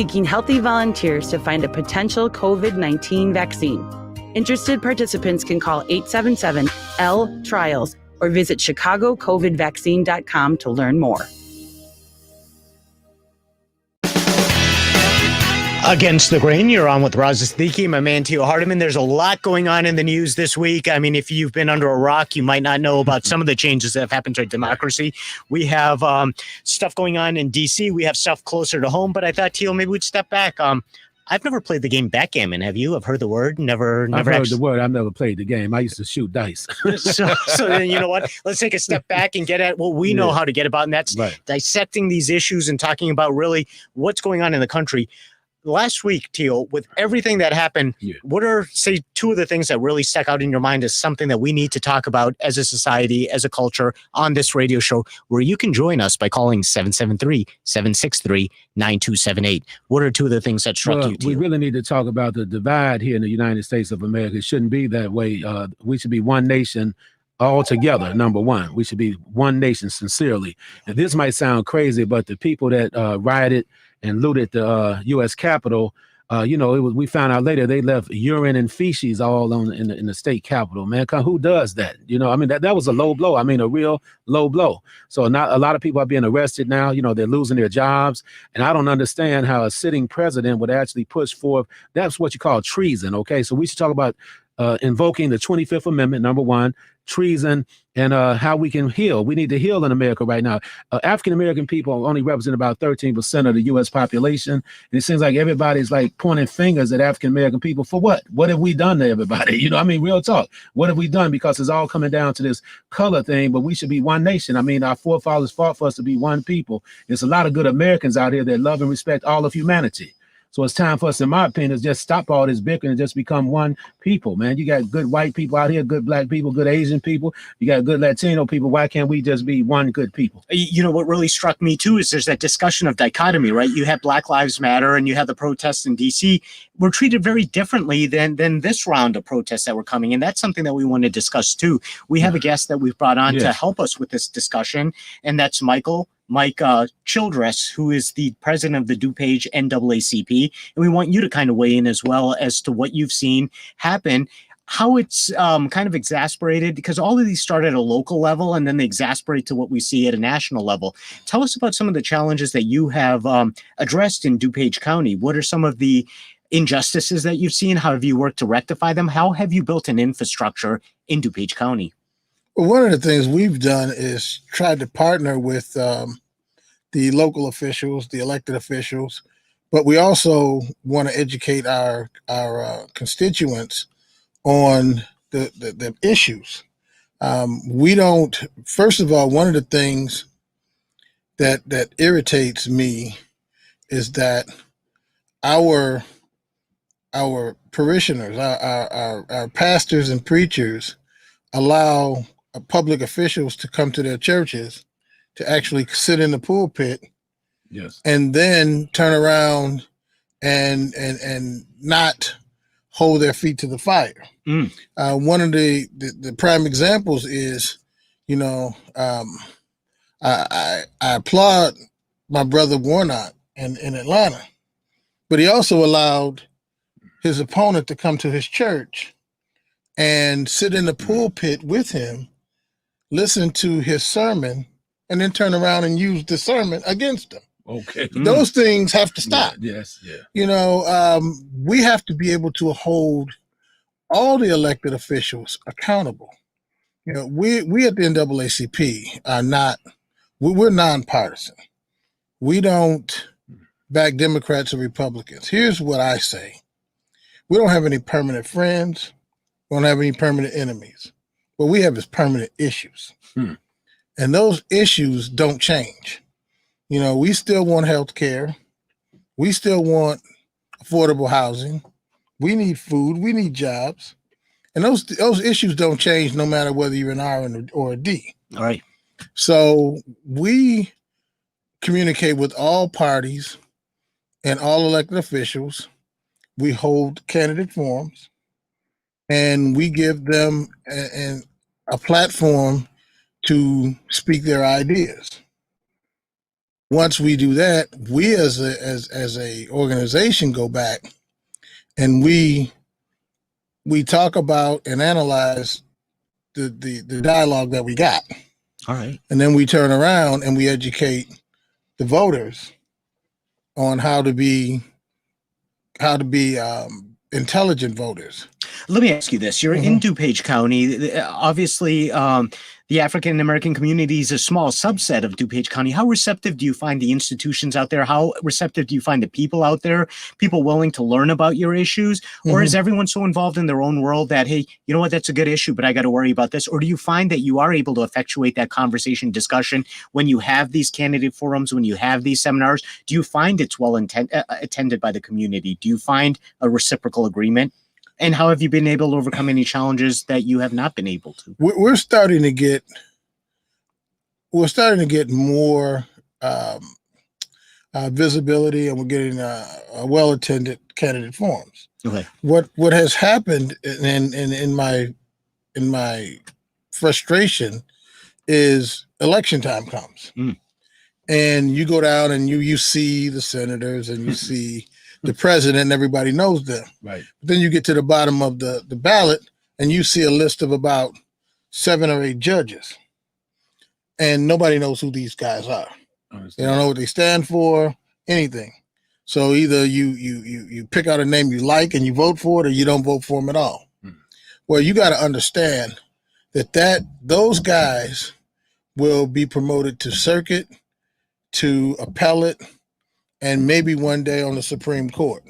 seeking healthy volunteers to find a potential COVID-19 vaccine. Interested participants can call 877-L-TRIALS or visit chicagocovidvaccine.com to learn more. Against the Grain, you're on with Raza Siddiqui, my man Teo Hardiman. There's a lot going on in the news this week. I mean, if you've been under a rock, you might not know about some of the changes that have happened to our democracy. We have stuff going on in D.C. We have stuff closer to home, but I thought, Teo, maybe we'd step back. I've never played the game backgammon. Have you? I've heard the word. Never I've heard the word. I've never played the game. I used to shoot dice. so then, you know what? Let's take a step back and get at what we know how to get about, and that's dissecting these issues and talking about really what's going on in the country. Last week, Teo, with everything that happened, what are, say, two of the things that really stuck out in your mind as something that we need to talk about as a society, as a culture, on this radio show, where you can join us by calling 773-763-9278. What are two of the things that struck you, Teo? We really need to talk about the divide here in the United States of America. It shouldn't be that way. We should be one nation all together, number one. We should be one nation sincerely. And this might sound crazy, but the people that rioted and looted the U.S. Capitol, we found out later they left urine and feces all in the state capitol. Man, who does that? That was a low blow. I mean, a real low blow. So not a lot of people are being arrested now. They're losing their jobs. And I don't understand how a sitting president would actually push forth. That's what you call treason. Okay, so we should talk about invoking the 25th Amendment, number one, treason, and how we can heal. We need to heal in America right now. African-American people only represent about 13% of the U.S. population. And it seems like everybody's like pointing fingers at African-American people for what? What have we done to everybody? Real talk. What have we done? Because it's all coming down to this color thing, but we should be one nation. Our forefathers fought for us to be one people. There's a lot of good Americans out here that love and respect all of humanity. So it's time for us, in my opinion, to just stop all this bickering and just become one people, man. You got good white people out here, good black people, good Asian people. You got good Latino people. Why can't we just be one good people? What really struck me, too, is there's that discussion of dichotomy, right? You have Black Lives Matter and you have the protests in D.C. We're treated very differently than this round of protests that were coming. And that's something that we want to discuss, too. We have a guest that we've brought on to help us with this discussion, and that's Mike Childress, who is the president of the DuPage NAACP. And we want you to kind of weigh in as well as to what you've seen happen, how it's kind of exasperated, because all of these start at a local level and then they exasperate to what we see at a national level. Tell us about some of the challenges that you have addressed in DuPage County. What are some of the injustices that you've seen? How have you worked to rectify them? How have you built an infrastructure in DuPage County? Well, one of the things we've done is tried to partner with the local officials, the elected officials, but we also want to educate our constituents on the issues. First of all, one of the things that irritates me is that our parishioners, our pastors and preachers allow public officials to come to their churches to actually sit in the pulpit, and then turn around and not hold their feet to the fire. One of the prime examples is, I applaud my brother Warnock in Atlanta, but he also allowed his opponent to come to his church and sit in the pulpit with him, listen to his sermon, and then turn around and use the sermon against him. Okay. Those things have to stop. Yeah. We have to be able to hold all the elected officials accountable. We at the NAACP are not, we're nonpartisan. We don't back Democrats or Republicans. Here's what I say. We don't have any permanent friends. We don't have any permanent enemies. What we have is permanent issues. And those issues don't change. We still want health care. We still want affordable housing. We need food. We need jobs. And those issues don't change no matter whether you're an R or a D. All right. So we communicate with all parties and all elected officials. We hold candidate forums, and we give them a platform to speak their ideas. once we do that, we as a organization go back and we talk about and analyze the dialogue that we got. All right. And then we turn around and we educate the voters on how to be intelligent voters. Let me ask you this. You're in DuPage County. Obviously, the African American community is a small subset of DuPage County. How receptive do you find the institutions out there? How receptive do you find the people out there, people willing to learn about your issues? Or is everyone so involved in their own world that, hey, you know what, that's a good issue, but I got to worry about this? Or do you find that you are able to effectuate that conversation, discussion when you have these candidate forums, when you have these seminars? Do you find it's well attended by the community? Do you find a reciprocal agreement? And how have you been able to overcome any challenges that you have not been able to? We're starting to get more visibility, and we're getting well-attended candidate forums. Okay. What has happened in my frustration is election time comes, and you go down and you see the senators and you see the president, and everybody knows them. Right. But then you get to the bottom of the ballot and you see a list of about 7 or 8 judges, and nobody knows who these guys are. They don't know what they stand for, anything. So either you pick out a name you like and you vote for it, or you don't vote for them at all. Well, you got to understand that those guys will be promoted to circuit, to appellate, and maybe one day on the Supreme Court.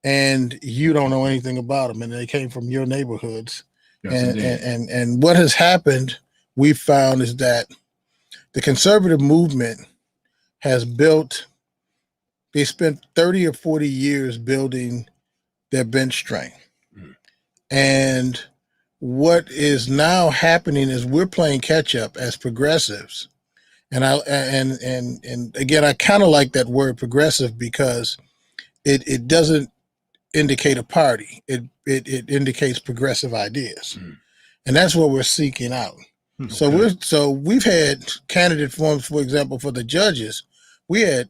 And you don't know anything about them, and they came from your neighborhoods. Yes, and what has happened, we found, is that the conservative movement has they spent 30 or 40 years building their bench strength. And what is now happening is we're playing catch up as progressives. And again, I kind of like that word progressive because it doesn't indicate a party. It indicates progressive ideas. And that's what we're seeking out. Okay. So we've had candidate forums, for example, for the judges. We had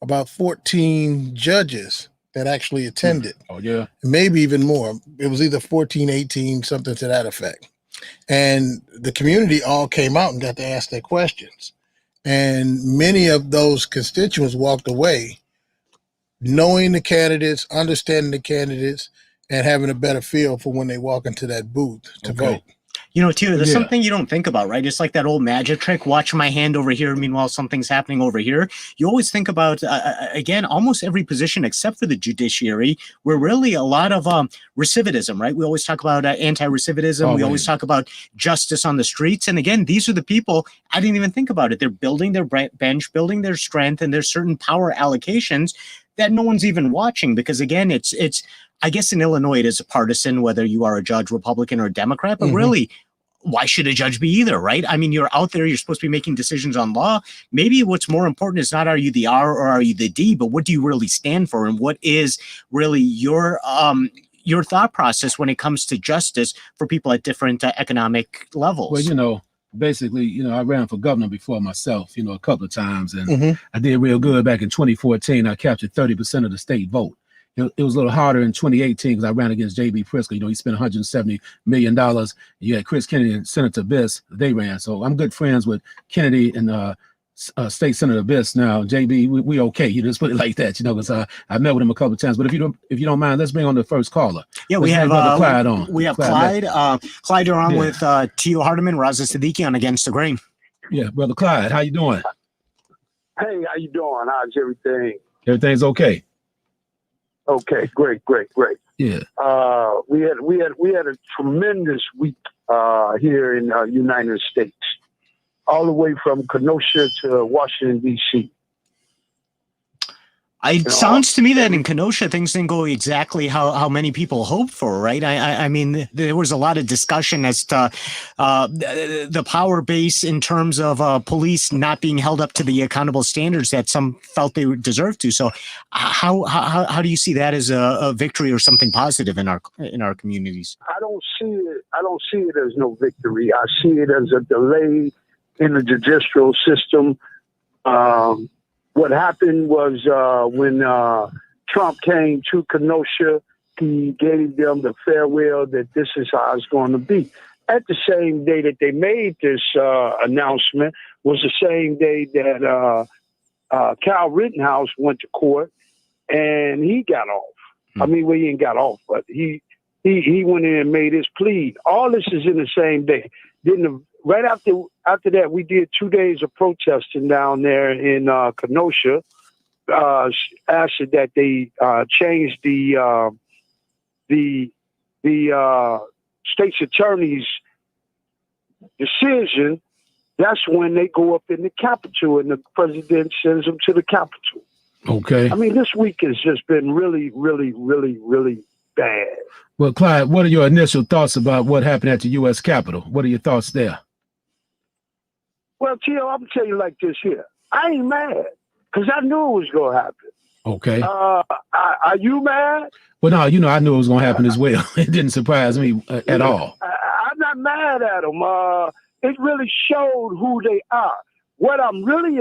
about 14 judges that actually attended. Oh, yeah. Maybe even more. It was either 14, 18, something to that effect. And the community all came out and got to ask their questions. And many of those constituents walked away knowing the candidates, understanding the candidates, and having a better feel for when they walk into that booth to vote. You know, too, there's something you don't think about, right? It's like that old magic trick, watch my hand over here. Meanwhile, something's happening over here. You always think about, again, almost every position except for the judiciary, where really a lot of recidivism, right? We always talk about anti-recidivism. We always talk about justice on the streets. And again, these are the people, I didn't even think about it. They're building their bench, building their strength, and there's certain power allocations that no one's even watching because, again, it's I guess in Illinois, it is a partisan, whether you are a judge, Republican or Democrat, but really, why should a judge be either, right? I mean, you're out there, you're supposed to be making decisions on law. Maybe what's more important is not are you the R or are you the D, but what do you really stand for? And what is really your thought process when it comes to justice for people at different economic levels? Well, you know, basically, you know, I ran for governor before myself, you know, a couple of times, and I did real good back in 2014. I captured 30% of the state vote. It was a little harder in 2018 because I ran against J.B. Pritzker. You know, he spent $170 million. You had Chris Kennedy and Senator Biss. They ran. So I'm good friends with Kennedy and State Senator Biss. Now, J.B., we okay. You just put it like that, you know, because I met with him a couple of times. But if you don't mind, let's bring on the first caller. Yeah, we have Clyde on. We have Clyde. Clyde, you're on with Tio Hardiman, Raza Siddiqui on Against the Grain. Yeah, brother Clyde, how you doing? Hey, how you doing? How's everything? Everything's okay. Okay, great. Yeah. We had a tremendous week here in the United States, all the way from Kenosha to Washington, D.C. It sounds to me that in Kenosha, things didn't go exactly how many people hoped for, right? I mean, there was a lot of discussion as to the power base in terms of police not being held up to the accountable standards that some felt they deserved to. So how do you see that as a victory or something positive in our communities? I don't see it as no victory. I see it as a delay in the judicial system What happened was when Trump came to Kenosha, he gave them the farewell that this is how it's going to be. At the same day that they made this announcement was the same day that Kyle Rittenhouse went to court and he got off. I mean, well, he ain't got off, but he went in and made his plea. All this is in the same day. Then right after that, we did 2 days of protesting down there in Kenosha, asking that they change the state's attorney's decision. That's when they go up in the Capitol and the president sends them to the Capitol. Okay. I mean, this week has just been really, really, really, really bad. Well, Clyde, what are your initial thoughts about what happened at the U.S. Capitol? What are your thoughts there? Well, Tio, I'm gonna tell you like this here. I ain't mad because I knew it was gonna happen. Okay. Are you mad? Well, no, you know, I knew it was going to happen as well. It didn't surprise me at all. I'm not mad at them. It really showed who they are. What I'm really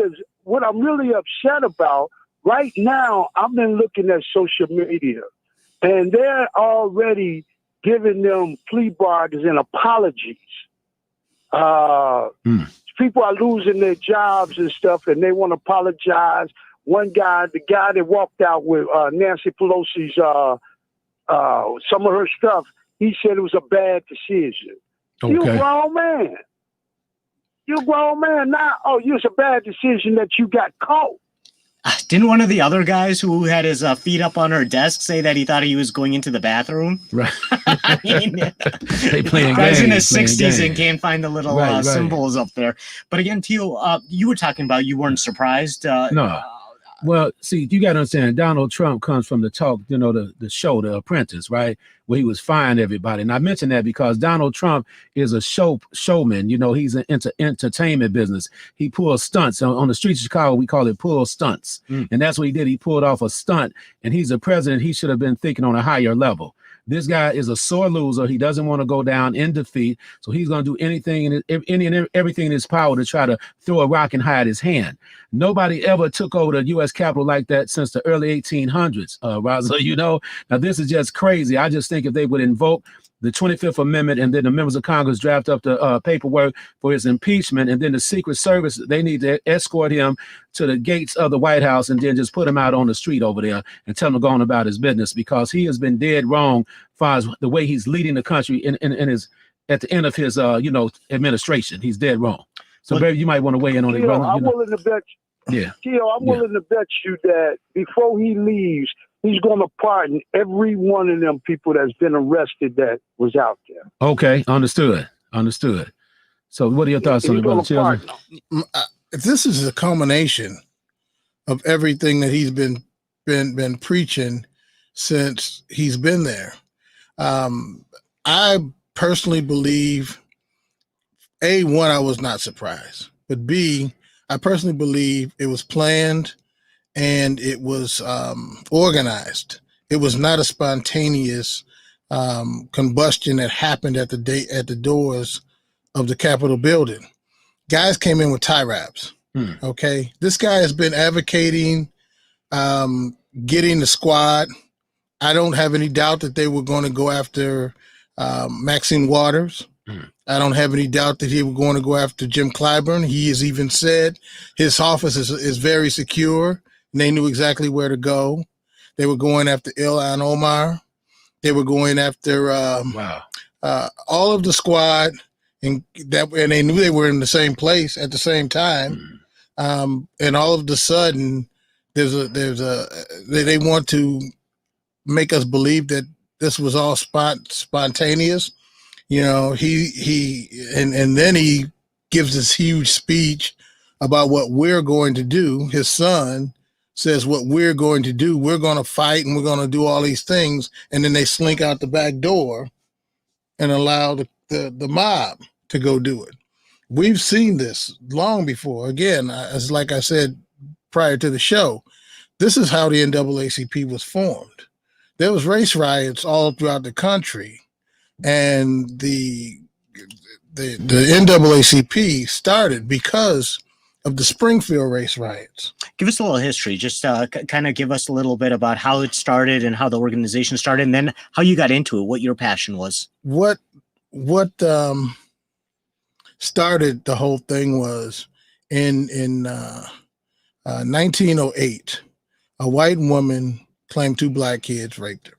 upset about right now, I've been looking at social media, and they're already giving them plea bargains and apologies. People are losing their jobs and stuff, and they want to apologize. One guy, the guy that walked out with Nancy Pelosi's some of her stuff, he said it was a bad decision. Okay. You're a grown man. You're a grown man now. Oh, it's a bad decision that you got caught. Didn't one of the other guys who had his feet up on her desk say that he thought he was going into the bathroom? Right. I mean, they playing guys games, in his 60s games. and can't find the little Right. symbols up there. But again, Teal, you were talking about you weren't surprised. No. Well, see, you got to understand, Donald Trump comes from the talk, you know, the show, The Apprentice, right? Where he was firing everybody. And I mention that because Donald Trump is a showman. You know, he's an entertainment business. He pulls stunts. On the streets of Chicago, we call it pull stunts. And that's what he did. He pulled off a stunt, and he's a president. He should have been thinking on a higher level. This guy is a sore loser. He doesn't want to go down in defeat. So he's going to do anything and everything in his power to try to throw a rock and hide his hand. Nobody ever took over the U.S. Capitol like that since the early 1800s, Raza. You know, now this is just crazy. I just think if they would invoke the 25th Amendment and then the members of Congress draft up the paperwork for his impeachment, and then the Secret Service, they need to escort him to the gates of the White House and then just put him out on the street over there and tell him to go on about his business, because he has been dead wrong as far as the way he's leading the country in his at the end of his administration. He's dead wrong. So baby, you might want to weigh in on it, brother. I'm willing to bet. Yeah. Tio, I'm willing to bet you that before he leaves, he's going to pardon every one of them people that's been arrested that was out there. Okay, understood. So what are your thoughts on it, brother Childress? This is a culmination of everything that he's been preaching since he's been there. I personally believe, one, I was not surprised, but B, I personally believe it was planned and it was organized. It was not a spontaneous combustion that happened at the doors of the Capitol building. Guys came in with tie wraps. Okay, this guy has been advocating getting the squad. I don't have any doubt that they were going to go after Maxine Waters. I don't have any doubt that he was going to go after Jim Clyburn. He has even said his office is very secure, and they knew exactly where to go. They were going after Ilhan Omar. They were going after all of the squad, and they knew they were in the same place at the same time. And all of a sudden, they want to make us believe that this was all spontaneous. You know, and then he gives this huge speech about what we're going to do. His son says what we're going to do. We're going to fight and we're going to do all these things. And then they slink out the back door and allow the mob to go do it. We've seen this long before. Again, as like I said prior to the show, this is how the NAACP was formed. There was race riots all throughout the country. And the NAACP started because of the Springfield race riots. Give us a little history. Just kind of give us a little bit about how it started and how the organization started, and then how you got into it, what your passion was. What started the whole thing was in 1908, a white woman claimed 2 black kids raped her,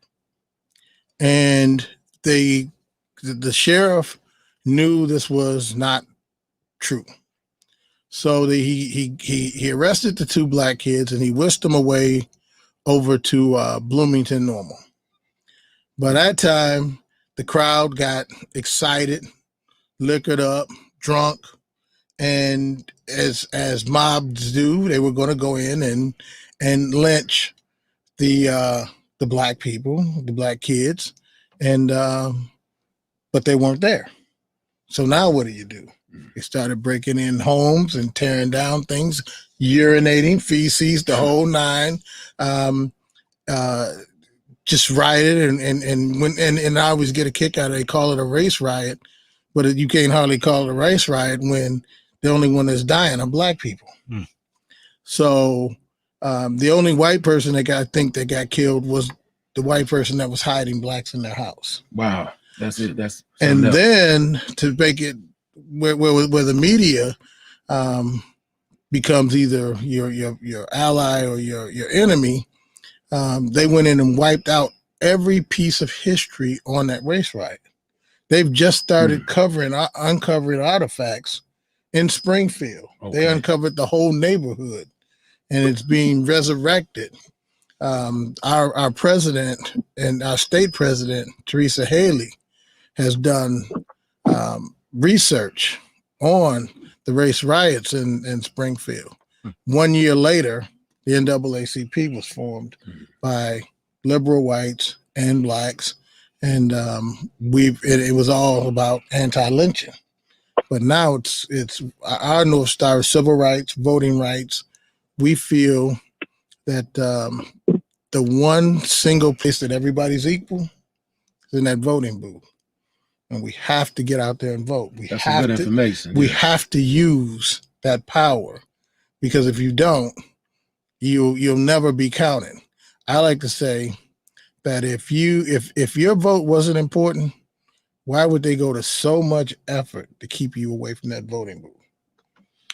and the sheriff knew this was not true. So he arrested the 2 black kids and he whisked them away over to Bloomington Normal. By that time, the crowd got excited, liquored up, drunk, and as mobs do, they were going to go in and lynch the black people, the black kids, and but they weren't there. So now what do? They started breaking in homes and tearing down things, urinating, feces, the whole nine. Just rioted and I always get a kick out of it. They call it a race riot, but you can't hardly call it a race riot when the only one that's dying are black people. So the only white person that got killed was the white person that was hiding blacks in their house. Wow, that's it. And then to make it where the media becomes either your ally or your enemy, they went in and wiped out every piece of history on that race riot. They've just started uncovering artifacts in Springfield. Okay. They uncovered the whole neighborhood, and it's being resurrected. Our president and our state president, Teresa Haley, has done research on the race riots in Springfield. 1 year later, the NAACP was formed by liberal whites and blacks, and it was all about anti-lynching. But now it's our North Star is civil rights, voting rights. We feel that the one single place that everybody's equal is in that voting booth. And we have to get out there and vote. That's good information. We have to use that power, because if you don't, you'll never be counted. I like to say that if your vote wasn't important, why would they go to so much effort to keep you away from that voting booth?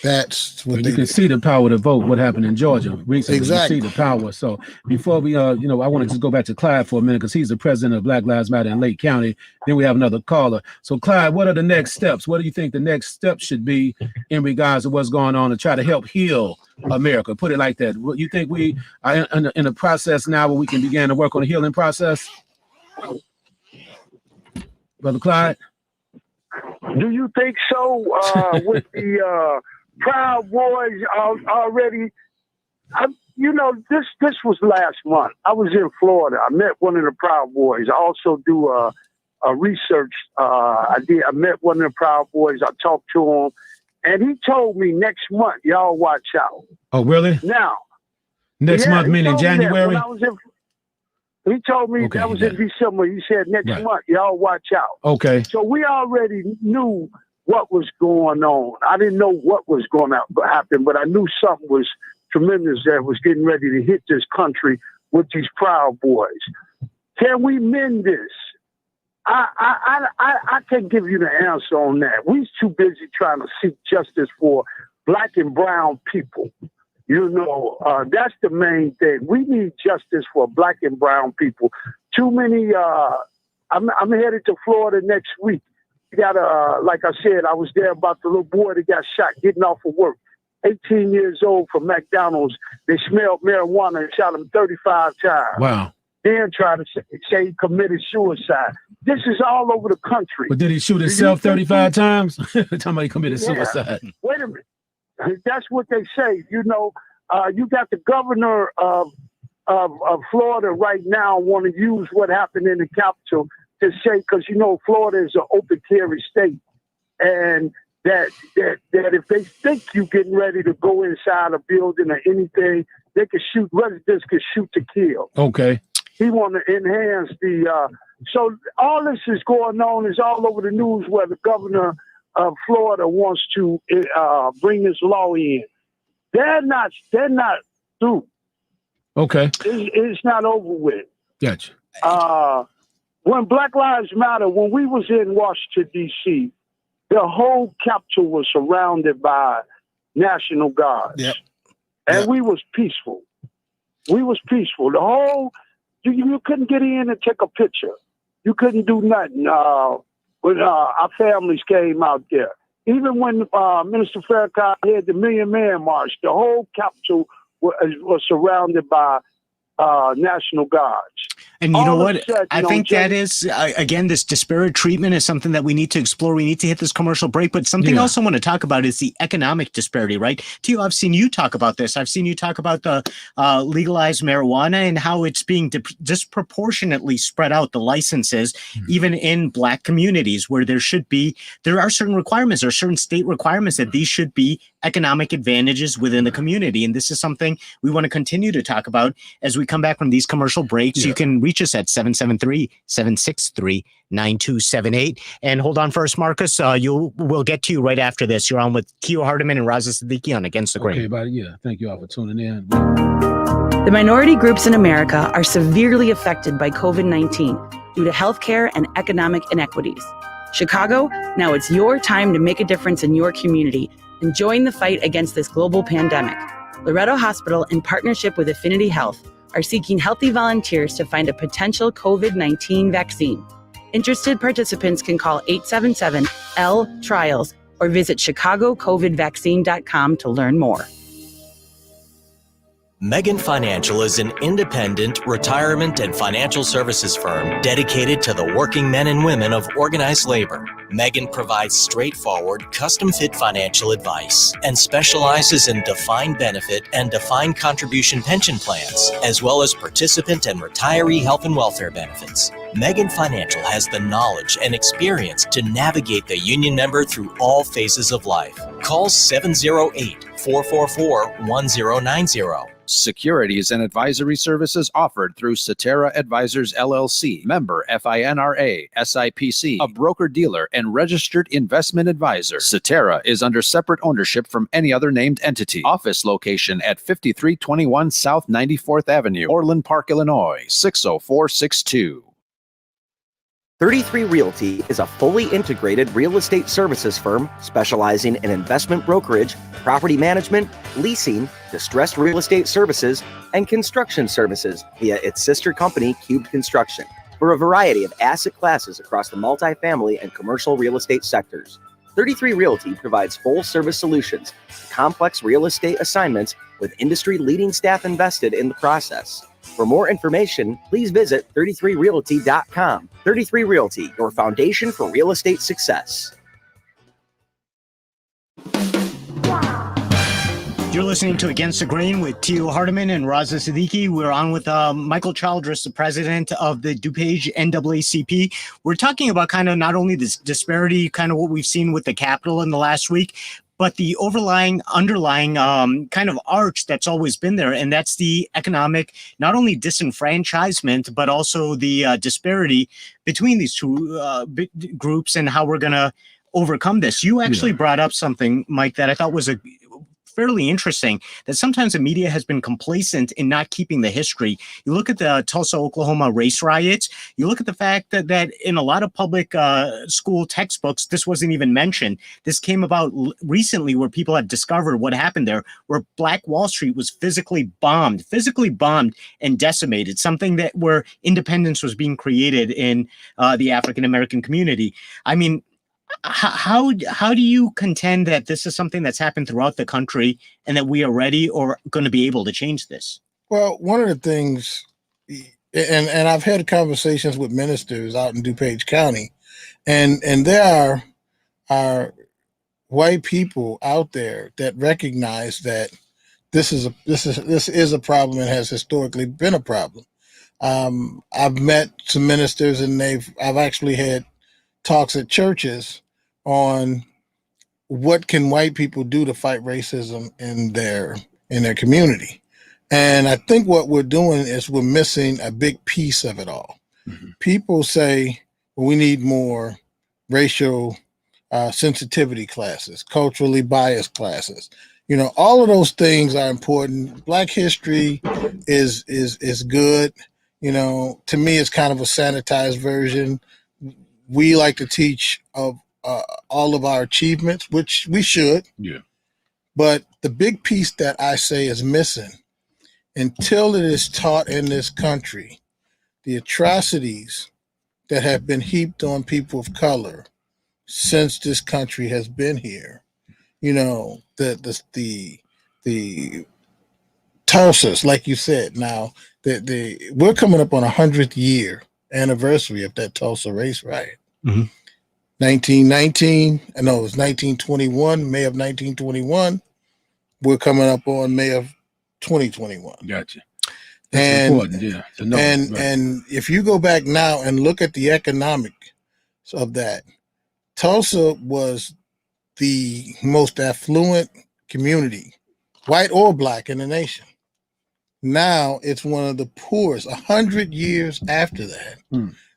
That's what you can see the power to vote. What happened in Georgia recently? Exactly. You see the power. So before we, I want to just go back to Clyde for a minute, because he's the president of Black Lives Matter in Lake County. Then we have another caller. So Clyde, what are the next steps? What do you think the next steps should be in regards to what's going on to try to help heal America? Put it like that. You think we are in a process now where we can begin to work on a healing process? Brother Clyde? Do you think so? With the Proud Boys already, this was last month. I was in Florida. I met one of the Proud Boys. I also do a research. I met one of the Proud Boys. I talked to him, and he told me next month, y'all watch out. Oh, really? Now, next month, meaning January? He told me that was in December. He said next month, y'all watch out. Okay. So we already knew what was going on. I didn't know what was going to happen, but I knew something was tremendous that was getting ready to hit this country with these Proud Boys. Can we mend this? I can't give you the answer on that. We're too busy trying to seek justice for black and brown people. That's the main thing. We need justice for black and brown people. Too many, I'm headed to Florida next week. We got like I said, I was there about the little boy that got shot getting off of work. 18 years old from McDonald's. They smelled marijuana and shot him 35 times. Wow. Then try to say he committed suicide. This is all over the country. But did he shoot himself 35 times? Talking about he committed suicide. Wait a minute. That's what they say. You got the governor of Florida right now want to use what happened in the Capitol to say, because Florida is an open carry state, and that if they think you're getting ready to go inside a building or anything, they can shoot. Residents can shoot to kill. Okay. He want to enhance the. So all this is going on is all over the news where the governor of Florida wants to bring this law in. They're not through. Okay. It's not over with. Gotcha. When Black Lives Matter, when we was in Washington, D.C., the whole Capitol was surrounded by National Guards. Yep. And we was peaceful. We was peaceful. The whole, you couldn't get in and take a picture. You couldn't do nothing when our families came out there. Even when Minister Farrakhan had the Million Man March, the whole Capitol was surrounded by National Guards. And you know what? I think that is, again, this disparate treatment is something that we need to explore. We need to hit this commercial break. But something else I want to talk about is the economic disparity, right? Tio, I've seen you talk about this. I've seen you talk about the legalized marijuana and how it's being disproportionately spread out, the licenses, even in Black communities where there are certain requirements, there are certain state requirements that these should be economic advantages within the community. And this is something we want to continue to talk about as we come back from these commercial breaks. You can reach us at 773-763-9278. And hold on first, Marcus. We'll get to you right after this. You're on with Keo Hardiman and Raza Siddiqui on Against the Grain. Okay, buddy. Yeah. Thank you all for tuning in. The minority groups in America are severely affected by COVID-19 due to healthcare and economic inequities. Chicago, now it's your time to make a difference in your community and join the fight against this global pandemic. Loretto Hospital, in partnership with Affinity Health, are seeking healthy volunteers to find a potential COVID-19 vaccine. Interested participants can call 877-L-TRIALS or visit chicagocovidvaccine.com to learn more. Megan Financial is an independent retirement and financial services firm dedicated to the working men and women of organized labor. Megan provides straightforward, custom-fit financial advice and specializes in defined benefit and defined contribution pension plans, as well as participant and retiree health and welfare benefits. Megan Financial has the knowledge and experience to navigate the union member through all phases of life. Call 708-444-1090. Securities and advisory services offered through Cetera Advisors LLC, member FINRA, SIPC, a broker-dealer and registered investment advisor. Cetera is under separate ownership from any other named entity. Office location at 5321 South 94th Avenue, Orland Park, Illinois, 60462. 33 Realty is a fully integrated real estate services firm specializing in investment brokerage, property management, leasing, distressed real estate services, and construction services via its sister company, Cubed Construction, for a variety of asset classes across the multifamily and commercial real estate sectors. 33 Realty provides full-service solutions to complex real estate assignments with industry-leading staff invested in the process. For more information, please visit 33realty.com. 33 Realty, your foundation for real estate success. You're listening to Against the Grain with Tio Hardiman and Raza Siddiqui. We're on with Michael Childress, the president of the DuPage NAACP. We're talking about kind of not only this disparity, kind of what we've seen with the Capitol in the last week, but the underlying kind of arch that's always been there, and that's the economic, not only disenfranchisement, but also the disparity between these two groups and how we're going to overcome this. You actually brought up something, Mike, that I thought was fairly interesting, that sometimes the media has been complacent in not keeping the history. You look at the Tulsa, Oklahoma race riots. You look at the fact that in a lot of public school textbooks, this wasn't even mentioned. This came about recently where people have discovered what happened there, where Black Wall Street was physically bombed and decimated, something that where independence was being created in the African-American community. I mean, how do you contend that this is something that's happened throughout the country and that we are ready or going to be able to change this? Well, one of the things, and I've had conversations with ministers out in DuPage County, and there are white people out there that recognize that this is a problem and has historically been a problem. I've met some ministers, and I've actually had talks at churches on what can white people do to fight racism in their community. And I think what we're doing is we're missing a big piece of it all. Mm-hmm. People say, well, we need more racial sensitivity classes, culturally biased classes. You know, all of those things are important. Black history is good. You know, to me, it's kind of a sanitized version. We like to teach of all of our achievements, which we should. Yeah. But the big piece that I say is missing until it is taught in this country, the atrocities that have been heaped on people of color since this country has been here. You know, the Tulsas, like you said. Now, we're coming up on 100th year anniversary of that Tulsa race riot. Mhm. 1919, I know it was 1921, May of 1921. We're coming up on May of 2021. Gotcha. That's important, yeah. To know, and if you go back now and look at the economics of that, Tulsa was the most affluent community, white or black, in the nation. Now it's one of the poorest. 100 years after that,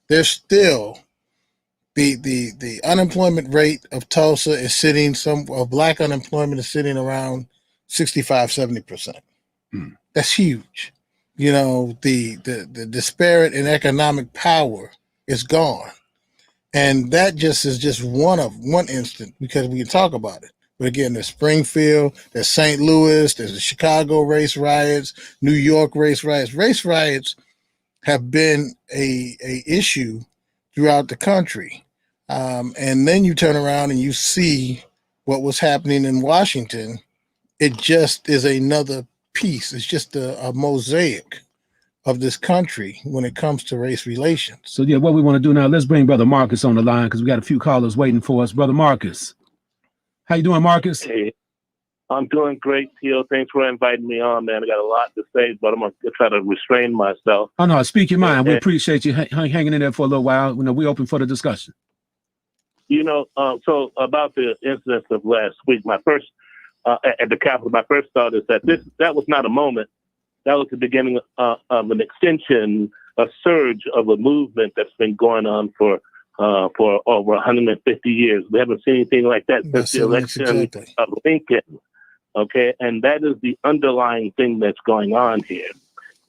there's still the unemployment rate of Tulsa is sitting black unemployment is sitting around 65-70%. That's huge. You know, the disparate in economic power is gone. And that is just one instant, because we can talk about it. But again, there's Springfield, there's St. Louis, there's the Chicago race riots, New York race riots. Race riots have been a issue throughout the country. And then you turn around and you see what was happening in Washington. It just is another piece. It's just a mosaic of this country when it comes to race relations. So yeah, what we want to do now, let's bring Brother Marcus on the line, because we got a few callers waiting for us. Brother Marcus. How you doing, Marcus? Hey, I'm doing great, Teal. Thanks for inviting me on, man. I got a lot to say, but I'm going to try to restrain myself. Oh, no, speak your mind. We appreciate you hanging in there for a little while. You know, we're open for the discussion. You know, so about the incidents of last week, my first, at the Capitol, my first thought is that that was not a moment. That was the beginning of an extension, a surge of a movement that's been going on for over 150 years. We haven't seen anything like that since the election of Lincoln. Okay, and that is the underlying thing that's going on here.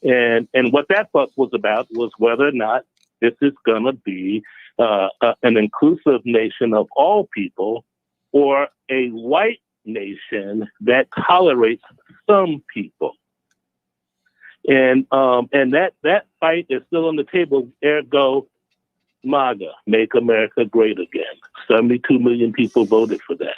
And what that fuss was about was whether or not this is going to be an inclusive nation of all people, or a white nation that tolerates some people. And that fight is still on the table. Ergo, MAGA, Make America Great Again. 72 million people voted for that.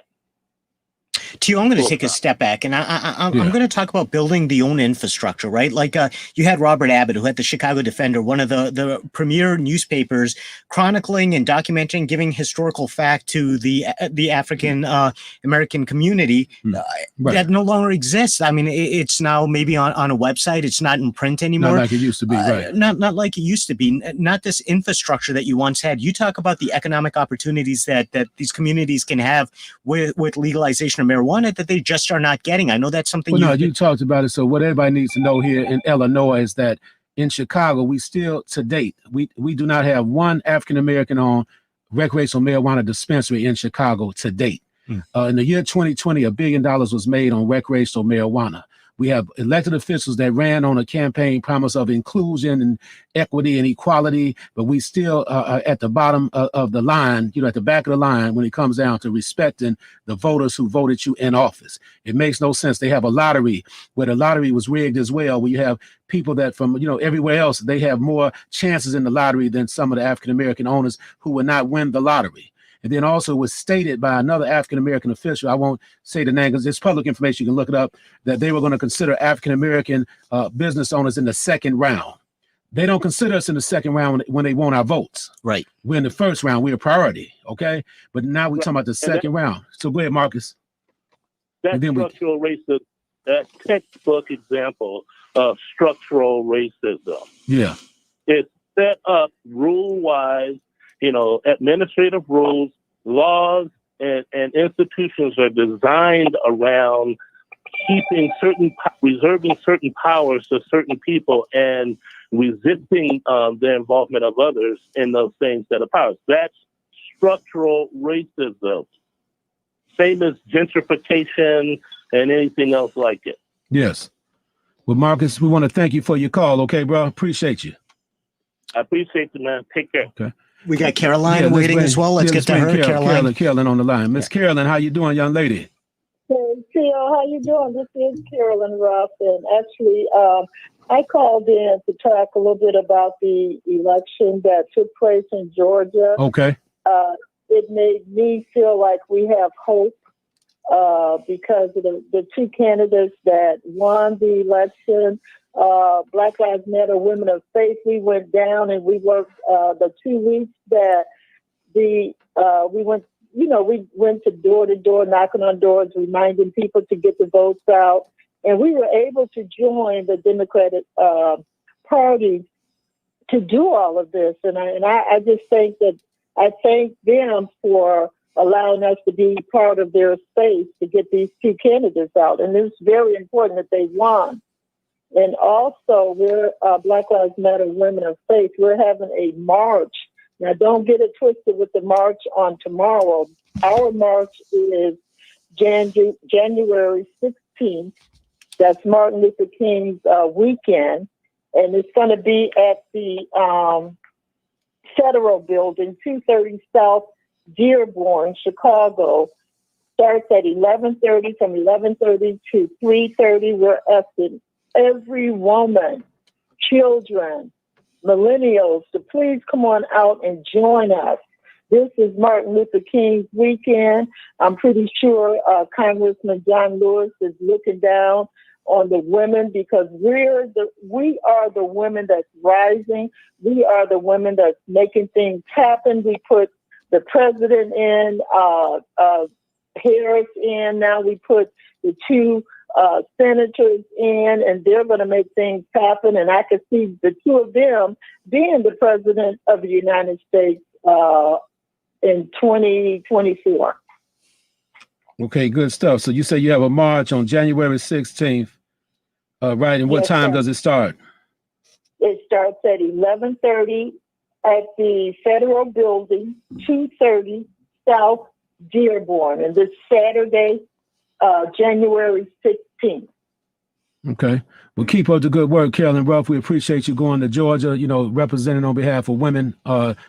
Tio, I'm going to take a step back, and I'm going to talk about building the own infrastructure, right? Like you had Robert Abbott, who had the Chicago Defender, one of the premier newspapers, chronicling and documenting, giving historical fact to the African American community that no longer exists. I mean, it's now maybe on a website. It's not in print anymore. Not like it used to be, right? Not like it used to be. Not this infrastructure that you once had. You talk about the economic opportunities that these communities can have with legalization of marijuana that they just are not getting. I know that's something you talked about it. So what everybody needs to know here in Illinois is that in Chicago, we still, to date, we do not have one African-American owned recreational marijuana dispensary in Chicago to date. In the year 2020, $1 billion was made on recreational marijuana. We have elected officials that ran on a campaign promise of inclusion and equity and equality, but we still are at the bottom of the line, at the back of the line when it comes down to respecting the voters who voted you in office. It makes no sense. They have a lottery where the lottery was rigged as well, where you have people that from, everywhere else, they have more chances in the lottery than some of the African-American owners who will not win the lottery. And then also was stated by another African-American official, I won't say the name because it's public information, you can look it up, that they were going to consider African-American business owners in the second round. They don't consider us in the second round when they want our votes. Right. We're in the first round. We're a priority, okay? But now we're talking about the second round. So go ahead, Marcus. That structural racism, that textbook example of structural racism. Yeah. It's set up rule-wise. Administrative rules, laws, and institutions are designed around reserving certain powers to certain people and resisting the involvement of others in those same set of powers. That's structural racism. Same as gentrification, and anything else like it. Yes. Well, Marcus, we want to thank you for your call. Okay, bro. Appreciate you. I appreciate you, man. Take care. Okay. We got Caroline waiting as well. Let's get to her, Caroline. Carolyn on the line. Miss Carolyn, how you doing, young lady? Hey, Theo, how you doing? This is Carolyn Ruff, and actually, I called in to talk a little bit about the election that took place in Georgia. Okay. It made me feel like we have hope because of the two candidates that won the election. Black Lives Matter, Women of Faith. We went down and we worked the 2 weeks that we went. We went to door, knocking on doors, reminding people to get the votes out. And we were able to join the Democratic Party to do all of this. And I just think that I thank them for allowing us to be part of their space to get these two candidates out. And it's very important that they won. And also, we're Black Lives Matter, Women of Faith. We're having a march. Now, don't get it twisted with the march on tomorrow. Our march is January 16th. That's Martin Luther King's weekend. And it's going to be at the Federal Building, 230 South Dearborn, Chicago. Starts at 11:30, from 11:30 to 3:30. We're asking every woman, children, millennials to please come on out and join us. This is Martin Luther King's weekend. I'm pretty sure Congressman John Lewis is looking down on the women because we are the women that's rising. We are the women that's making things happen. We put the president in, Harris in. Now we put the two senators in, and they're going to make things happen. And I could see the two of them being the president of the United States in 2024. Okay, good stuff. So you say you have a march on January 16th, right? And what Yes, time sir. does it start? It starts at 11:30 at the Federal Building, 230 South Dearborn, and this Saturday, January 16th. Okay. Well, keep up the good work, Carolyn Ruff. We appreciate you going to Georgia, representing on behalf of women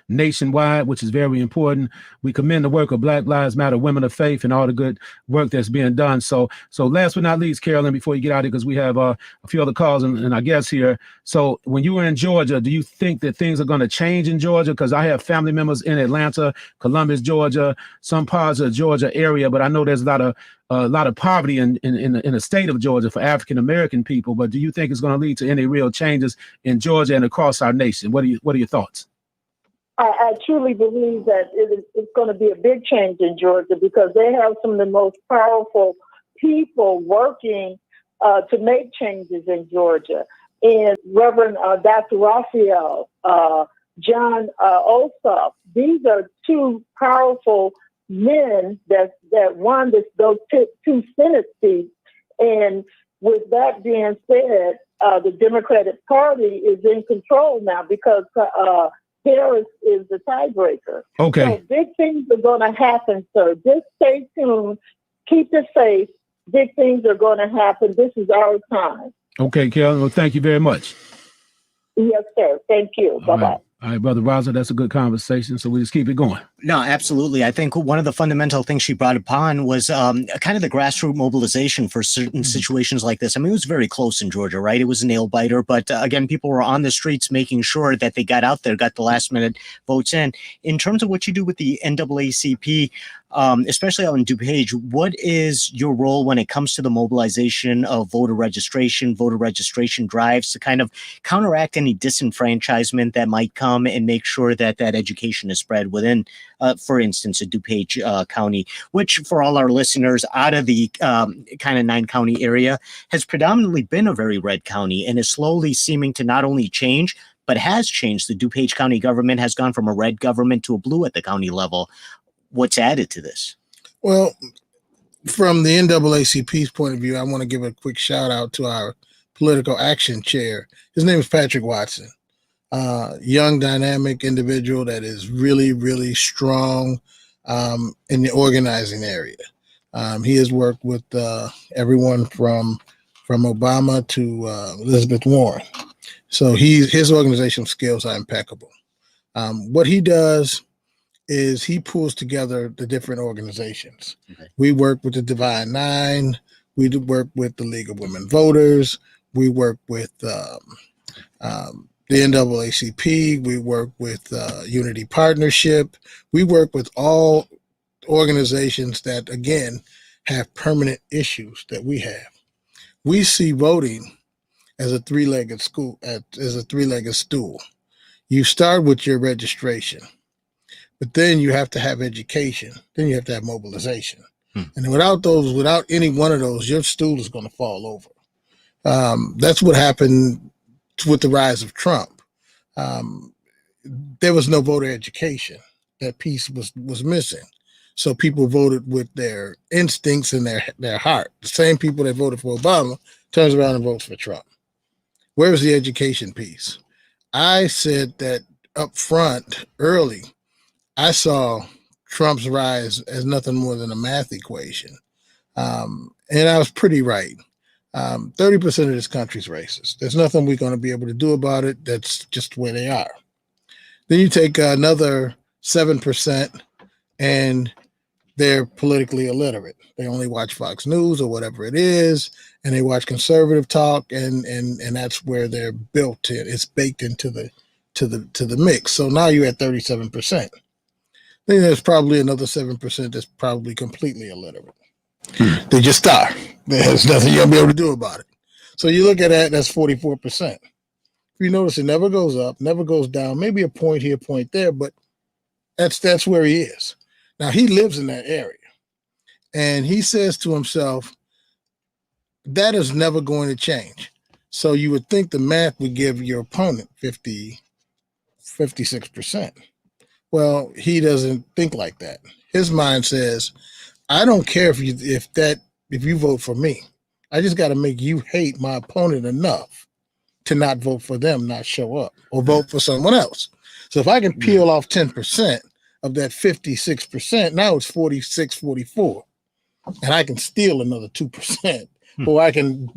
nationwide, which is very important. We commend the work of Black Lives Matter, Women of Faith, and all the good work that's being done. So last but not least, Carolyn, before you get out of here, because we have a few other calls and I guess here. So when you were in Georgia, do you think that things are going to change in Georgia? Because I have family members in Atlanta, Columbus, Georgia, some parts of Georgia area, but I know there's a lot of poverty in the state of Georgia for African American people. But do you think it's going to lead to any real changes in Georgia and across our nation? What are your thoughts? I truly believe that it's going to be a big change in Georgia because they have some of the most powerful people working to make changes in Georgia. And Reverend Dr. Raphael, John Ossoff, these are two powerful men that won those two Senate seats. And with that being said, the Democratic Party is in control now because Harris is the tiebreaker. Okay. So big things are going to happen, sir. Just stay tuned. Keep the faith. Big things are going to happen. This is our time. Okay, Carolyn. Well, thank you very much. Yes, sir. Thank you. Bye-bye. All right, Brother Raza, that's a good conversation. So we just keep it going. No, absolutely. I think one of the fundamental things she brought upon was kind of the grassroots mobilization for certain situations like this. I mean, it was very close in Georgia, right? It was a nail biter. But again, people were on the streets making sure that they got out there, got the last minute votes in. In terms of what you do with the NAACP, especially out in DuPage, what is your role when it comes to the mobilization of voter registration drives to kind of counteract any disenfranchisement that might come and make sure that education is spread within, for instance, a DuPage County, which for all our listeners out of the kind of 9-county area has predominantly been a very red county and is slowly seeming to not only change, but has changed. The DuPage County government has gone from a red government to a blue at the county level. What's added to this? Well, from the NAACP's point of view, I want to give a quick shout out to our political action chair. His name is Patrick Watson. Young, dynamic individual that is really, really strong in the organizing area. He has worked with everyone from Obama to Elizabeth Warren. So his organizational skills are impeccable. What he does is he pulls together the different organizations. Okay. We work with the Divine Nine. We do work with the League of Women Voters. We work with the NAACP. We work with Unity Partnership. We work with all organizations that, again, have permanent issues that we have. We see voting as a three-legged stool. You start with your registration, but then you have to have education. Then you have to have mobilization. And without any one of those, your stool is going to fall over. That's what happened with the rise of Trump. There was no voter education. That piece was missing. So people voted with their instincts and their heart. The same people that voted for Obama turns around and votes for Trump. Where's the education piece? I said that up front early, I saw Trump's rise as nothing more than a math equation. And I was pretty right. 30% of this country's racist. There's nothing we're going to be able to do about it. That's just where they are. Then you take another 7% and they're politically illiterate. They only watch Fox News or whatever it is, and they watch conservative talk, and that's where they're built in. It's baked into the mix. So now you're at 37%. Then there's probably another 7% that's probably completely illiterate. They just are. There's nothing you'll be able to do about it. So you look at that, that's 44%. If you notice, it never goes up, never goes down, maybe a point here, point there, but that's where he is. Now, he lives in that area, and he says to himself, that is never going to change. So you would think the math would give your opponent 56%. Well, he doesn't think like that. His mind says, I don't care if you vote for me. I just got to make you hate my opponent enough to not vote for them, not show up, or vote for someone else. So if I can peel off 10% of that 56%, now it's 46, 44. And I can steal another 2%. Or I can,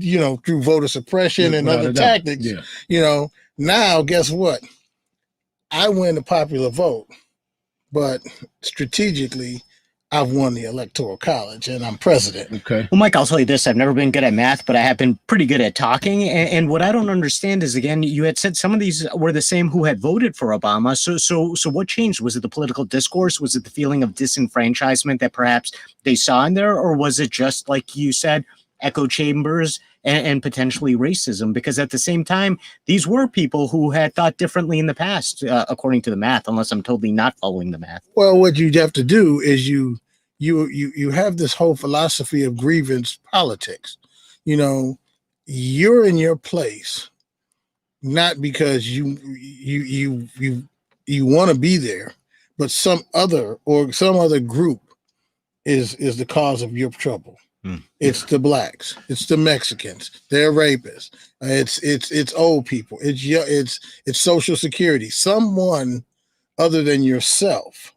through voter suppression and other tactics, now guess what? I win the popular vote, but strategically, I've won the Electoral College and I'm president. Okay. Well, Mike, I'll tell you this. I've never been good at math, but I have been pretty good at talking. And what I don't understand is, again, you had said some of these were the same who had voted for Obama. So what changed? Was it the political discourse? Was it the feeling of disenfranchisement that perhaps they saw in there? Or was it just, like you said, echo chambers and potentially racism? Because at the same time, these were people who had thought differently in the past, according to the math, unless I'm totally not following the math. Well, what you have to do is you have this whole philosophy of grievance politics. You're in your place, not because you want to be there, but some other group is the cause of your trouble. It's the blacks, it's the Mexicans, they're rapists, it's old people, it's Social Security. Someone other than yourself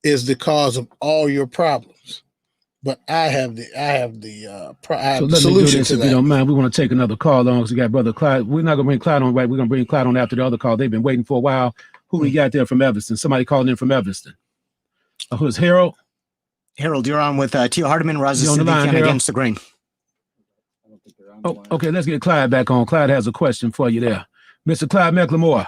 is the cause of all your problems. But I have the solution to that. If you don't mind, we want to take another call on because we got Brother Clyde. We're not going to bring Clyde on right. We're going to bring Clyde on after the other call. They've been waiting for a while. Who we got there from Evanston? Somebody calling in from Evanston. Who's Harold? Harold, you're on with Tio Hardiman, Raza Siddiqian Against the Grain. Oh, okay, let's get Clyde back on. Clyde has a question for you there. Mr. Clyde McLemore.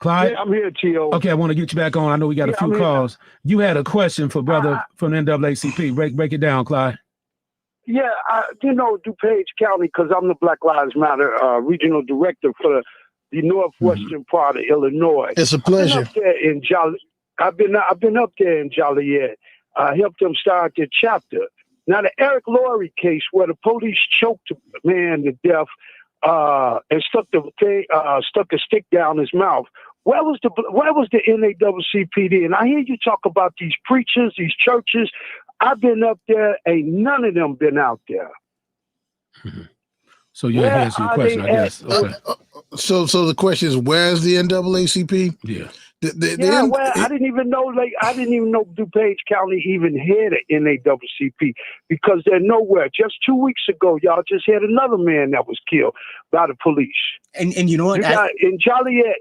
Clyde? Yeah, I'm here, Tio. Okay, I want to get you back on. I know we got a few calls. You had a question for brother from NAACP. Break it down, Clyde. Yeah, DuPage County, because I'm the Black Lives Matter regional director for the northwestern part of Illinois. It's a pleasure. I've been up there in Joliet. I helped them start their chapter. Now, the Eric Laurie case where the police choked a man to death and stuck a stick down his mouth. Where was the NAACP? And I hear you talk about these preachers, these churches. I've been up there, ain't none of them been out there. So you answer your question, I guess. Okay. So the question is, where's the NAACP? Yeah. I didn't even know. I didn't even know DuPage County even had an NAACP because they're nowhere. Just 2 weeks ago, y'all just had another man that was killed by the police. And you know what? In Joliet.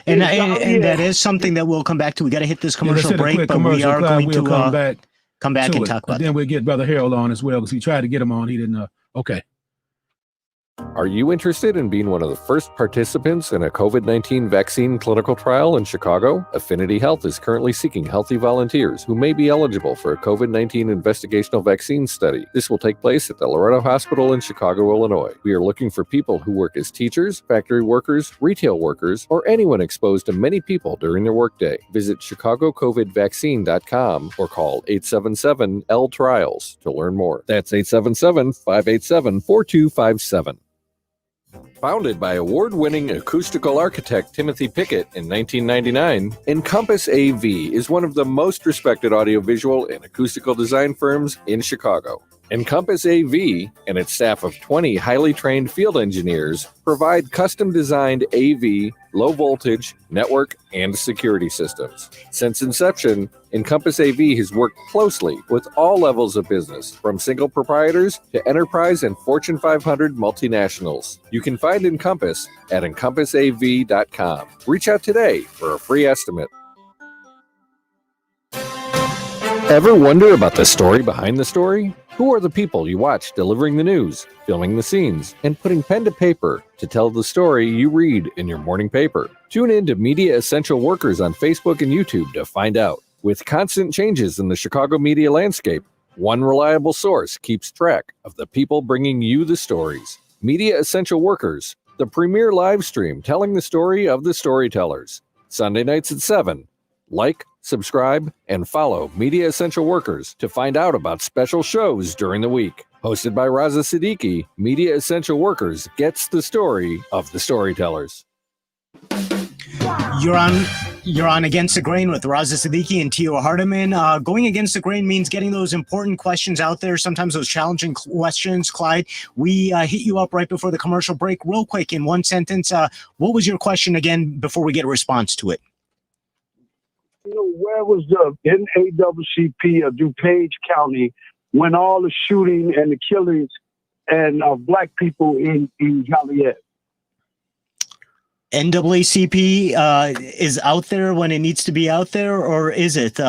And that is something that we'll come back to. We got to hit this commercial break, but we are going to come back and talk about it. Then we'll get Brother Harold on as well because he tried to get him on. He didn't. Okay. Are you interested in being one of the first participants in a COVID-19 vaccine clinical trial in Chicago? Affinity Health is currently seeking healthy volunteers who may be eligible for a COVID-19 investigational vaccine study. This will take place at the Loretto Hospital in Chicago, Illinois. We are looking for people who work as teachers, factory workers, retail workers, or anyone exposed to many people during their workday. Visit chicagocovidvaccine.com or call 877-L-TRIALS to learn more. That's 877-587-4257. Founded by award-winning acoustical architect Timothy Pickett in 1999, Encompass AV is one of the most respected audiovisual and acoustical design firms in Chicago. Encompass AV and its staff of 20 highly trained field engineers provide custom-designed AV, low-voltage, network, and security systems. Since inception, Encompass AV has worked closely with all levels of business, from single proprietors to enterprise and Fortune 500 multinationals. You can find Encompass at encompassav.com. Reach out today for a free estimate. Ever wonder about the story behind the story? Who are the people you watch delivering the news, filming the scenes, and putting pen to paper to tell the story you read in your morning paper? Tune in to Media Essential Workers on Facebook and YouTube to find out. With constant changes in the Chicago media landscape, one reliable source keeps track of the people bringing you the stories. Media Essential Workers, the premier live stream telling the story of the storytellers. Sunday nights at 7. Like, subscribe, and follow Media Essential Workers to find out about special shows during the week. Hosted by Raza Siddiqui, Media Essential Workers gets the story of the storytellers. You're on Against the Grain with Raza Siddiqui and Tio Hardiman. Going against the grain means getting those important questions out there, sometimes those challenging questions. Clyde, we hit you up right before the commercial break. Real quick, in one sentence, what was your question again before we get a response to it? Where was the NAACP of DuPage County when all the shooting and the killings and black people in Joliet? NAACP is out there when it needs to be out there, or is it?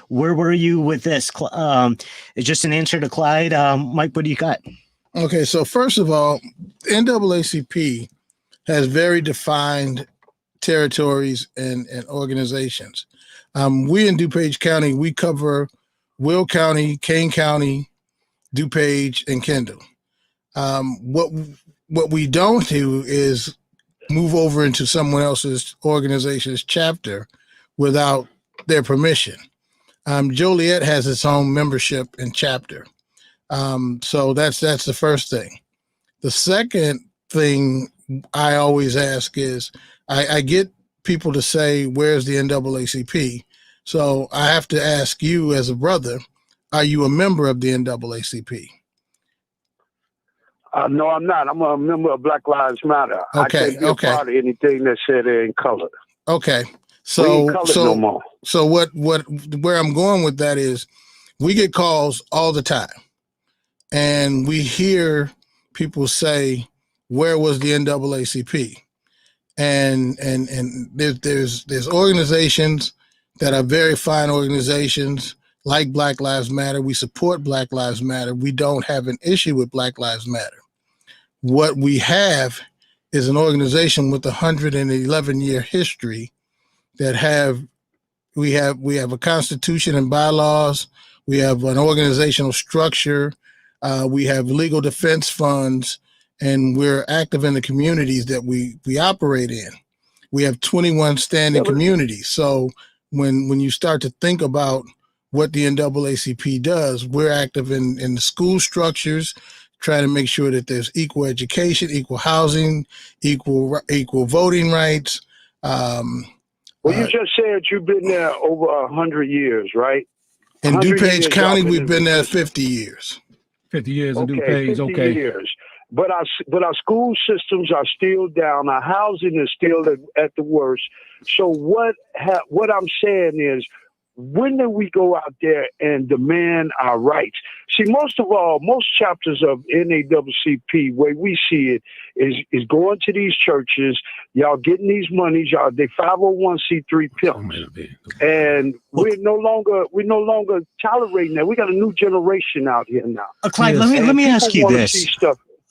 Where were you with this? It's just an answer to Clyde. Mike, what do you got? Okay, so first of all, NAACP has very defined territories and organizations. We in DuPage County, we cover Will County, Kane County, DuPage, and Kendall. What we don't do is move over into someone else's organization's chapter without their permission. Joliet has its own membership and chapter. So that's the first thing. The second thing I always ask is, I get people to say, where's the NAACP? So I have to ask you as a brother, are you a member of the NAACP? No, I'm not. I'm a member of Black Lives Matter. Okay, I can't be a part of anything that said it in color. Okay. No more. So where I'm going with that is we get calls all the time and we hear people say, where was the NAACP? And there's organizations that are very fine organizations like Black Lives Matter. We support Black Lives Matter. We don't have an issue with Black Lives Matter. What we have is an organization with a 111-year history that we have a constitution and bylaws. We have an organizational structure. We have legal defense funds, and we're active in the communities that we operate in. We have 21 standing communities. So when you start to think about what the NAACP does, we're active in the school structures, trying to make sure that there's equal education, equal housing, equal voting rights. You just said you've been there over 100 years, right? In DuPage County, we've been there 50 years. 50 years in DuPage, okay. Years. But our school systems are still down. Our housing is still at the worst. So what I'm saying is, when do we go out there and demand our rights? See, most chapters of NAACP, way we see it, is going to these churches. Y'all getting these monies. Y'all, they 501c3 pimps, and we're no longer tolerating that. We got a new generation out here now. Clyde, let me ask you this.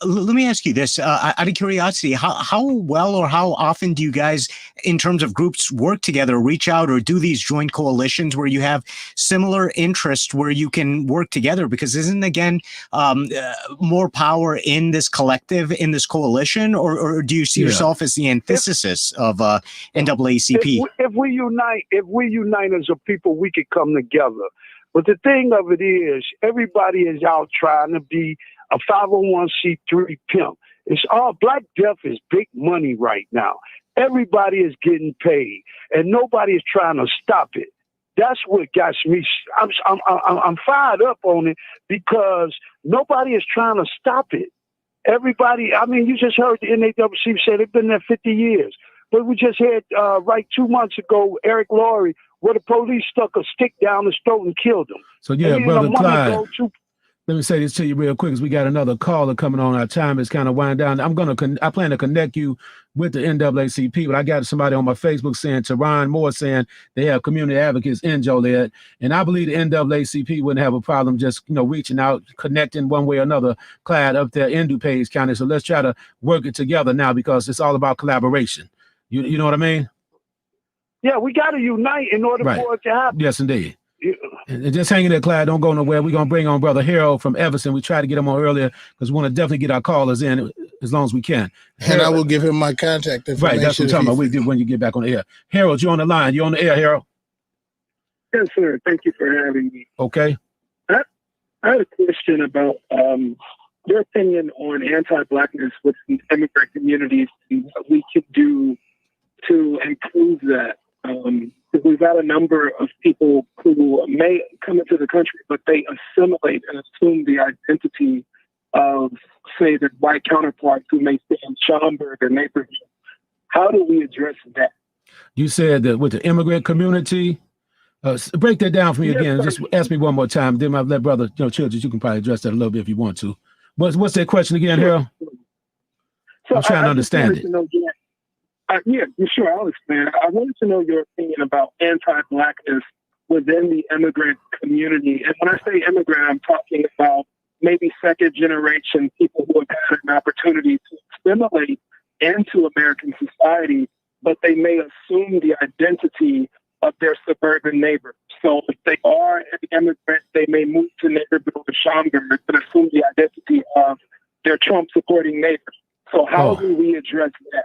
Let me ask you this, out of curiosity, how well or how often do you guys, in terms of groups, work together, reach out, or do these joint coalitions where you have similar interests where you can work together? Because isn't, again, more power in this collective, in this coalition, or do you see yourself as the antithesis of NAACP? If we unite as a people, we could come together. But the thing of it is, everybody is out trying to be a 501c3 pimp. It's all Black Death is big money right now. Everybody is getting paid, and nobody is trying to stop it. That's what got me. I'm fired up on it because nobody is trying to stop it. Everybody. I mean, you just heard the NAACP say they've been there 50 years, but we just had right 2 months ago Eric Laurie, where the police stuck a stick down his throat and killed him. So yeah, Brother Clyde. Let me say this to you real quick, because we got another caller coming on. Our time is kind of winding down. I plan to connect you with the NAACP, but I got somebody on my Facebook saying, Teron Moore saying they have community advocates in Joliet, and I believe the NAACP wouldn't have a problem just reaching out, connecting one way or another, Clyde, up there in DuPage County. So let's try to work it together now, because it's all about collaboration. You know what I mean? Yeah, we got to unite in order for it to happen. Yes, indeed. And just hanging there, Clyde. Don't go nowhere. We're going to bring on Brother Harold from Everson. We tried to get him on earlier because we want to definitely get our callers in as long as we can. And I will give him my contact information. Right, that's what I'm talking about. We do when you get back on the air. Harold, you're on the line. You're on the air, Harold. Yes, sir. Thank you for having me. Okay. I had a question about your opinion on anti-Blackness within immigrant communities and what we could do to improve that. We've got a number of people who may come into the country, but they assimilate and assume the identity of, say, their white counterparts who may stay in Schaumburg or neighborhood. How do we address that? You said that with the immigrant community. Break that down for me again. Just ask me one more time. Then let Brother Childress, you can probably address that a little bit if you want to. What's that question again, Harold? So I'm trying to understand it. Sure, I'll explain. I wanted to know your opinion about anti-Blackness within the immigrant community. And when I say immigrant, I'm talking about maybe second generation people who have had an opportunity to assimilate into American society, but they may assume the identity of their suburban neighbors. So if they are an immigrant, they may move to neighborhood of Schaumburg but assume the identity of their Trump-supporting neighbors. So how do we address that?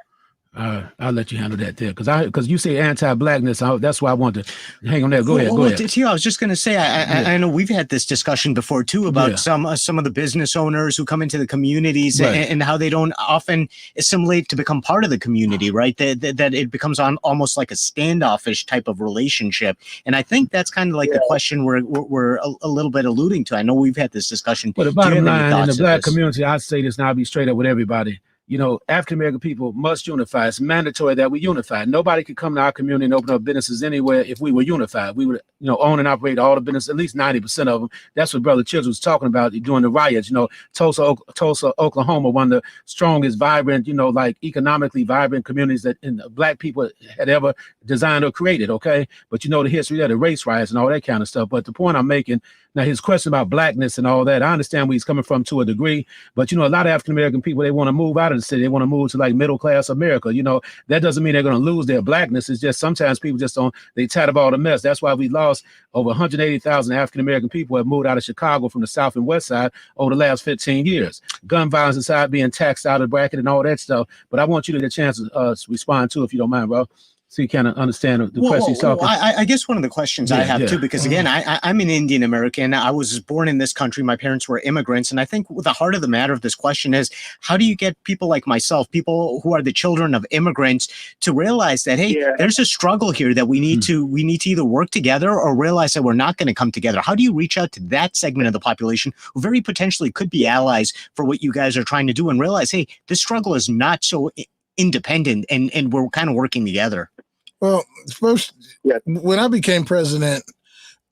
I'll let you handle that there, because you say anti-Blackness. That's why I want to hang on there. Go ahead. Tio, I was just going to say, I know we've had this discussion before too about some of the business owners who come into the communities and how they don't often assimilate to become part of the community, right? That it becomes almost like a standoffish type of relationship. And I think that's kind of like the question we're a little bit alluding to. I know we've had this discussion. But the bottom line, in the Black community, I say this now, I'll be straight up with everybody. African-American people must unify. It's mandatory that we unify. Nobody could come to our community and open up businesses anywhere if we were unified. We would, own and operate all the business, at least 90% of them. That's what Brother Childress was talking about during the riots. Tulsa, Oklahoma, one of the strongest, vibrant, like economically vibrant communities that Black people had ever designed or created, okay? But the history of the race riots and all that kind of stuff. But the point I'm making, now his question about Blackness and all that, I understand where he's coming from to a degree, but a lot of African-American people, they want to move out of the city. They want to move to like middle-class America. That doesn't mean they're going to lose their Blackness. It's just sometimes people just they tired of all the mess. That's why we lost over 180,000 African-American people have moved out of Chicago from the South and West Side over the last 15 years. Gun violence aside, being taxed out of bracket and all that stuff. But I want you to get a chance to respond to, if you don't mind, bro. so you kind of understand the question he's talking. I guess one of the questions I have too, because again, I'm an Indian American. I was born in this country. My parents were immigrants. And I think the heart of the matter of this question is, how do you get people like myself, people who are the children of immigrants, to realize that, hey, there's a struggle here that we need to either work together or realize that we're not going to come together? How do you reach out to that segment of the population who very potentially could be allies for what you guys are trying to do, and realize, hey, this struggle is not so independent and we're kind of working together? Well, first, when I became president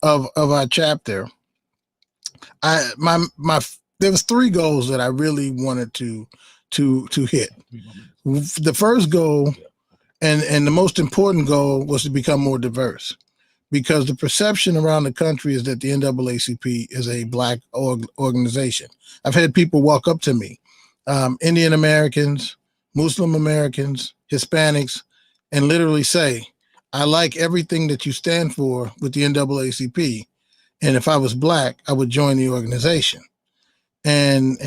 of our chapter, there was 3 goals that I really wanted to hit. The first goal and the most important goal was to become more diverse, because the perception around the country is that the NAACP is a Black organization. I've had people walk up to me, Indian Americans, Muslim Americans, Hispanics, and literally say, I like everything that you stand for with the NAACP, and if I was Black, I would join the organization. And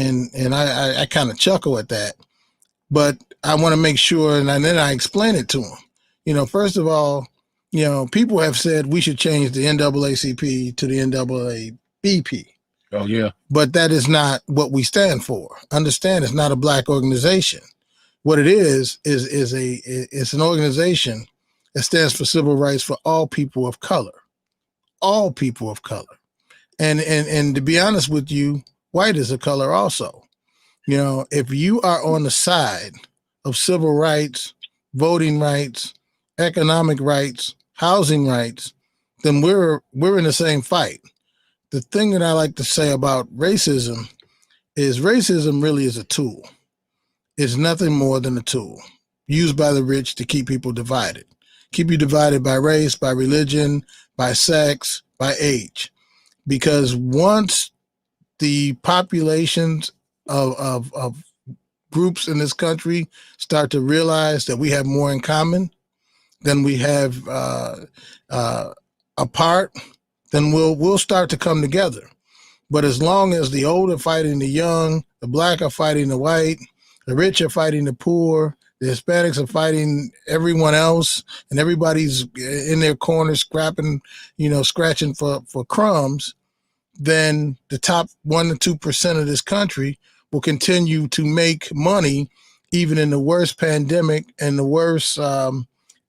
I kind of chuckle at that, but I want to make sure, and then I explain it to them. First of all, people have said we should change the NAACP to the NAABP. Oh yeah, but that is not what we stand for. Understand, it's not a Black organization. What it is it's an organization that stands for civil rights for all people of color. All people of color. And to be honest with you, white is a color also. If you are on the side of civil rights, voting rights, economic rights, housing rights, then we're in the same fight. The thing that I like to say about racism is racism really is a tool. It's nothing more than a tool used by the rich to keep people divided. Keep you divided by race, by religion, by sex, by age. Because once the populations of groups in this country start to realize that we have more in common than we have apart, then we'll start to come together. But as long as the old are fighting the young, the Black are fighting the white, the rich are fighting the poor, the Hispanics are fighting everyone else, and everybody's in their corner scrapping, scratching for crumbs, then the top 1% to 2% of this country will continue to make money even in the worst pandemic and the worst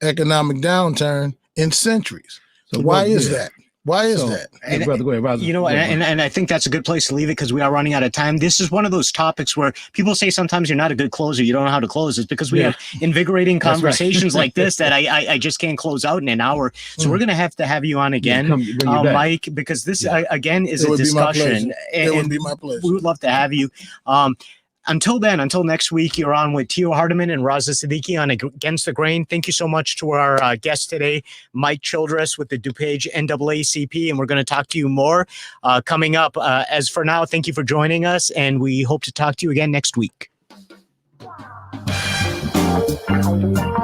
economic downturn in centuries. So why is that? Why is that? And, brother, go ahead, brother. And I think that's a good place to leave it, because we are running out of time. This is one of those topics where people say sometimes you're not a good closer, you don't know how to close. It's because we have invigorating conversations like this that I just can't close out in an hour. So we're going to have you on again, Mike, because this again is a discussion. It would be my pleasure. We would love to have you. Until next week, you're on with Tio Hardiman and Raza Siddiqui on Against the Grain. Thank you so much to our guest today, Mike Childress with the DuPage NAACP, and we're going to talk to you more coming up. As for now, thank you for joining us, and we hope to talk to you again next week.